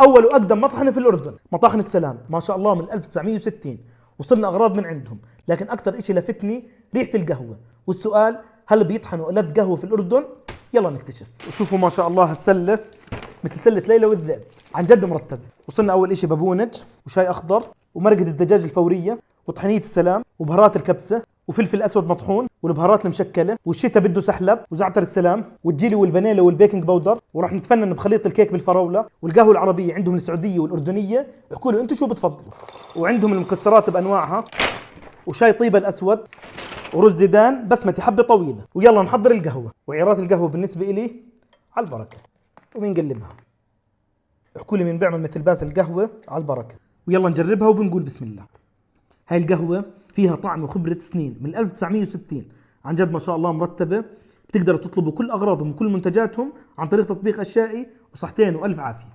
اول واقدم مطحنه في الاردن مطاحن السلام، ما شاء الله من 1960 وصلنا اغراض من عندهم، لكن اكثر شيء لفتني ريحه القهوه. والسؤال، هل بيطحنوا ألذ قهوه في الاردن؟ يلا نكتشف. وشوفوا ما شاء الله هالسله مثل سله ليلى والذئب، عن جد مرتبه. وصلنا اول شيء بابونج وشاي اخضر ومرقه الدجاج الفوريه وطحنيه السلام وبهارات الكبسه وفلفل اسود مطحون والبهارات المشكله، والشتاء بده سحلب وزعتر السلام والجيلي والفانيلا والبيكنج باودر، وراح نتفنن بخليط الكيك بالفراوله. والقهوه العربيه عندهم السعوديه والاردنيه، احكوا لي انتم شو بتفضلوا. وعندهم المكسرات بانواعها، وشاي طيبه الاسود ورز زيدان بسمتي حبه طويله. ويلا نحضر القهوه. وعيارات القهوه بالنسبه إلي على البركه. ومين قلبها؟ احكوا لي مين بيعمل مثل باس القهوه على البركه. ويلا نجربها وبنقول بسم الله. هاي القهوة فيها طعم وخبرة سنين من 1960، عن جد ما شاء الله مرتبة. بتقدروا تطلبوا كل أغراضهم وكل منتجاتهم عن طريق تطبيق أشيائي. وصحتين وألف عافية.